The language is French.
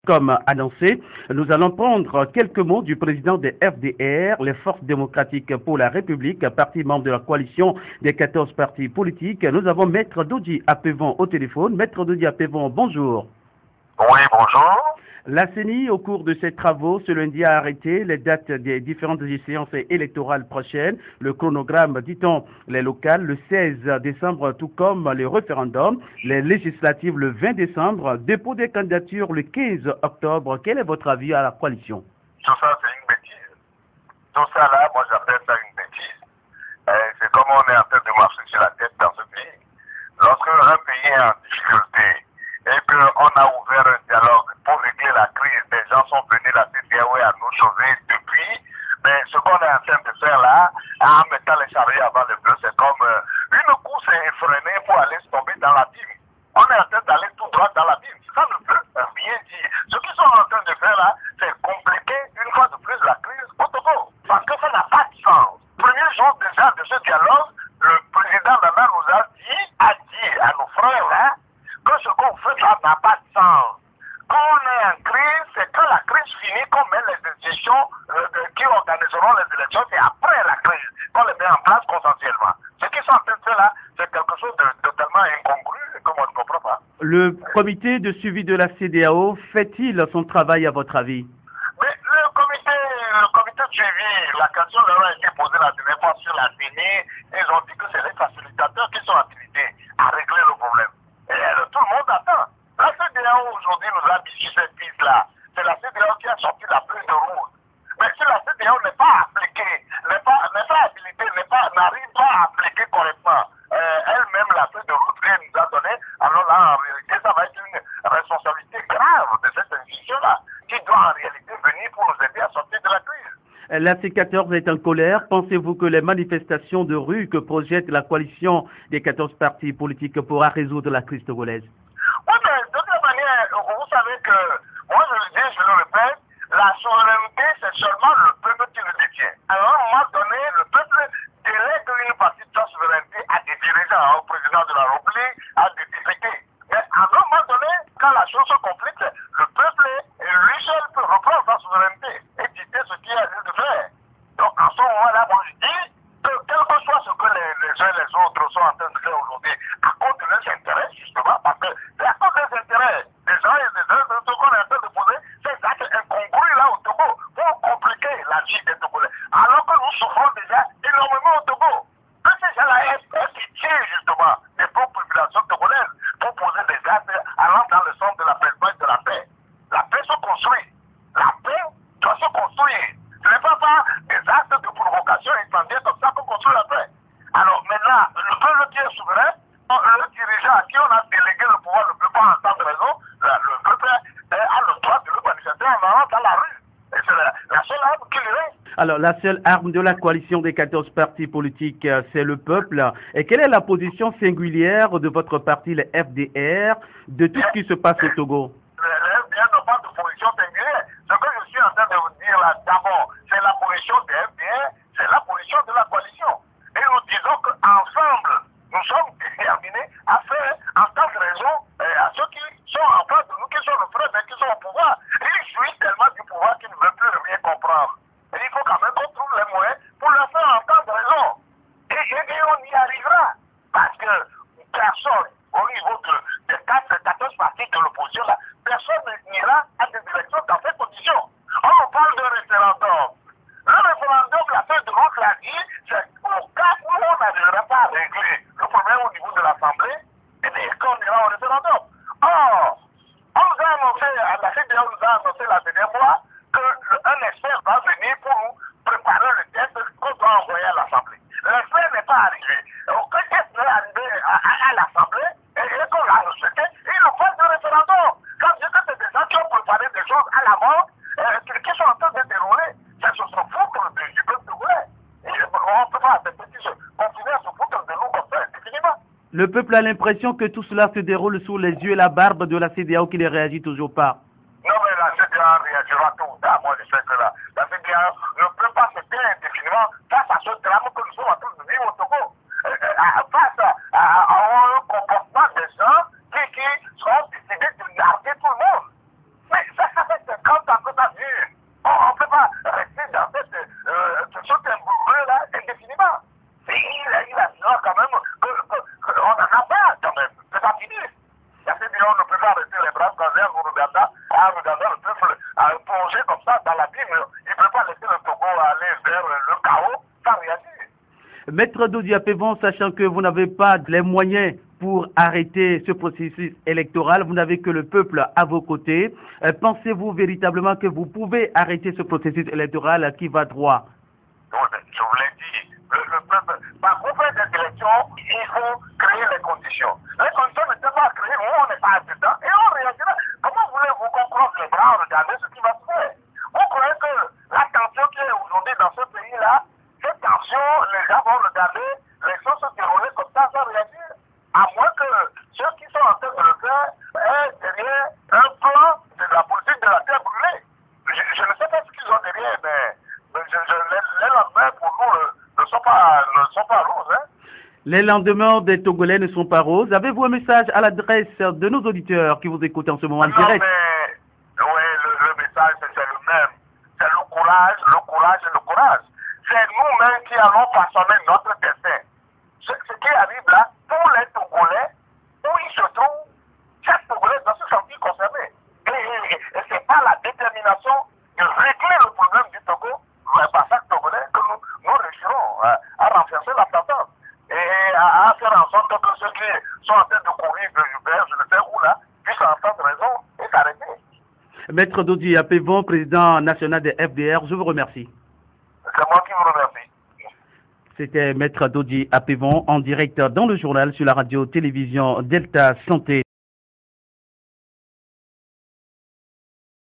Comme annoncé, nous allons prendre quelques mots du président des FDR, les Forces démocratiques pour la République, parti membre de la coalition des 14 partis politiques. Nous avons Maître Dodi Apevon au téléphone. Maître Dodi Apevon, bonjour. Oui, bonjour. La CENI, au cours de ses travaux, ce lundi a arrêté les dates des différentes échéances électorales prochaines. Le chronogramme, dit-on, les locales le 16 décembre, tout comme les référendums, les législatives le 20 décembre, dépôt des candidatures le 15 octobre. Quel est votre avis à la coalition? Tout ça, c'est une bêtise. Tout ça, là, moi, j'appelle ça une bêtise. C'est comme on est en train de marcher sur la tête dans ce pays. Lorsque un pays est en difficulté et qu'on a ouvert un dialogue pour régler la crise, des gens sont venus, la CEDEAO à nous sauver depuis. Mais ce qu'on est en train de faire là, en mettant les charrues avant le bœuf, c'est comme une course effrénée pour aller se tomber dans l'abîme. On est en train d'aller tout droit dans l'abîme. Ça ne veut rien dire. Ce qu'ils sont en train de faire là, c'est compliquer une fois de plus la crise au Togo. Parce que ça n'a pas de sens. Premier jour déjà de ce dialogue, le président Nana nous a dit à nos frères là, que ce qu'on fait là n'a pas de sens. Quand on est en crise, c'est quand la crise finit qu'on met les institutions qui organiseront les élections, c'est après la crise qu'on les met en place consensuellement. Ce qu'ils sont en train de faire là, c'est quelque chose de totalement incongru et que moi je ne comprends pas. Le comité de suivi de la CEDEAO fait-il son travail à votre avis? Mais le comité de suivi, la question leur a été posée la dernière fois sur la télé, ils ont dit que c'est les facilitateurs qui sont habilités à régler le problème. Et tout le monde attend. La CEDEAO aujourd'hui nous a mis sur cette piste-là. C'est la CEDEAO qui a sorti la feuille de route. Mais si la CEDEAO n'est pas appliquée, n'est pas habilitée, n'arrive pas à appliquer correctement elle-même la feuille de route qu'elle nous a donnée, alors là, en réalité, ça va être une responsabilité grave de cette institution-là, qui doit en réalité venir pour nous aider à sortir de la crise. La C14 est en colère. Pensez-vous que les manifestations de rue que projette la coalition des 14 partis politiques pourra résoudre la crise togolaise? Oui, mais de toute manière, vous savez que, moi je le dis, je le répète, la souveraineté, c'est seulement le peuple qui le détient. Alors, à un moment donné, le peuple délègue une partie de sa souveraineté à des dirigeants, au président de la République, à des députés. Mais à un moment donné, quand la chose se complique, le peuple, lui seul, peut reprendre sa souveraineté et dicter ce qu'il a lieu de faire. Donc, en ce moment-là, moi je dis que quel que soit ce que les uns et les autres sont en train de faire aujourd'hui, à cause de leurs intérêts, justement, parce que c'est à cause des intérêts des gens et des uns de ce qu'on est en train de poser, c'est ça qui est incongru là au Togo, pour compliquer la vie des Togolais. Alors que nous souffrons déjà énormément au Togo. Que ces gens-là aient pitié, justement, des pauvres populations togolaises pour poser des actes allant dans le sens de l'apaisement et de la paix. La paix se construit. La paix doit se construire. Ce n'est pas par des actes de provocation incendiaire comme ça qu'on construit la paix. Alors maintenant, le peuple qui est souverain, le dirigeant à qui on a délégué le pouvoir ne peut pas entendre raison, le peuple a le droit de le manifester en allant dans la rue. Et c'est la seule arme qui lui reste. Alors, la seule arme de la coalition des 14 partis politiques, c'est le peuple. Et quelle est la position singulière de votre parti, le FDR, de tout ce qui se passe au Togo? Le FDR n'a pas de position singulière. Ce que je suis en train de vous dire là, d'abord, c'est la position des FDR, c'est la position de la coalition. Et nous disons qu'ensemble, nous sommes déterminés à faire entendre raison à ceux qui sont en face de nous, qui sont nos frères, mais qui sont au pouvoir. Ils jouissent tellement du pouvoir qu'ils ne veulent plus rien comprendre. Et il faut quand même qu'on trouve les moyens pour leur faire entendre raison. Et on y arrivera. Parce que personne, au niveau des 14 partis de l'opposition, là, personne n'ira à des élections dans ces conditions. On nous parle de référendum. Le référendum, la feuille de route l'a dit, c'est au cas où on n'arrivera pas à régler le problème au niveau de l'Assemblée, et bien qu'on ira au référendum. Or, on nous a annoncé, la CEDEAO nous a annoncé la dernière fois qu'un expert va venir pour nous préparer le texte qu'on doit envoyer à l'Assemblée. L'expert n'est pas arrivé. Aucun texte n'est arrivé à l'Assemblée et qu'on l'a rejeté, il nous fait de référendum. Quand je dis que c'est des gens qui ont préparé des choses à la mort, qui sont en train de dérouler, ça se foutre du peuple togolais. On ne peut pas accepter qu'ils continuent à se foutre de nous comme ça, indéfiniment. Le peuple a l'impression que tout cela se déroule sous les yeux et la barbe de la CEDEAO qui ne réagit toujours pas. Non, mais la CEDEAO réagira tout ou tard. Moi, je sais que la CEDEAO ne peut pas se taire indéfiniment face à ce drame que nous sommes en train de vivre au Togo. Face à un comportement des gens qui sont décidés de narguer tout le monde. Mais ça à regarder le peuple à plonger comme ça dans l'abîme. Il ne peut pas laisser le Togo aller vers le chaos sans rien dire. Maître Dodi Apevon, sachant que vous n'avez pas les moyens pour arrêter ce processus électoral, vous n'avez que le peuple à vos côtés, pensez-vous véritablement que vous pouvez arrêter ce processus électoral qui va droit? Je vous l'ai dit, le peuple, pour faire des élections, il faut créer les conditions. Les conditions n'étaient pas créées, nous on n'est pas dedans, et on réagira. Comment voulez-vous qu'on croise les bras, regardez ce qui va se faire? Vous croyez que la tension qui est aujourd'hui dans ce pays-là, cette tension, les gens vont regarder les choses se dérouler comme ça sans réagir? À moins que ceux qui sont en train de le faire aient derrière un plan de la politique de la terre brûlée. Je ne sais pas ce qu'ils ont derrière, mais les lendemains pour nous ne sont pas roses. Hein? Les lendemains des Togolais ne sont pas roses. Avez-vous un message à l'adresse de nos auditeurs qui vous écoutent en ce moment en direct? Mais oui, le message c'est le même. C'est le courage et le courage. C'est nous-mêmes qui allons façonner notre destin. Ce qui arrive là, tous les Togolais, où ils se trouvent, chaque Togolais doit se sentir concerné. Et c'est pas la détermination de régler le problème du Togo, par chaque Togolais, que nous réussirons à renforcer la tendance. Et à faire en sorte que ceux qui sont en train de courir vers je ne sais où là, puissent entendre raison et s'arrêter. Maître Dodi Apevon, président national des FDR, je vous remercie. C'est moi qui vous remercie. C'était Maître Dodi Apevon en direct dans le journal sur la radio-télévision Delta Santé.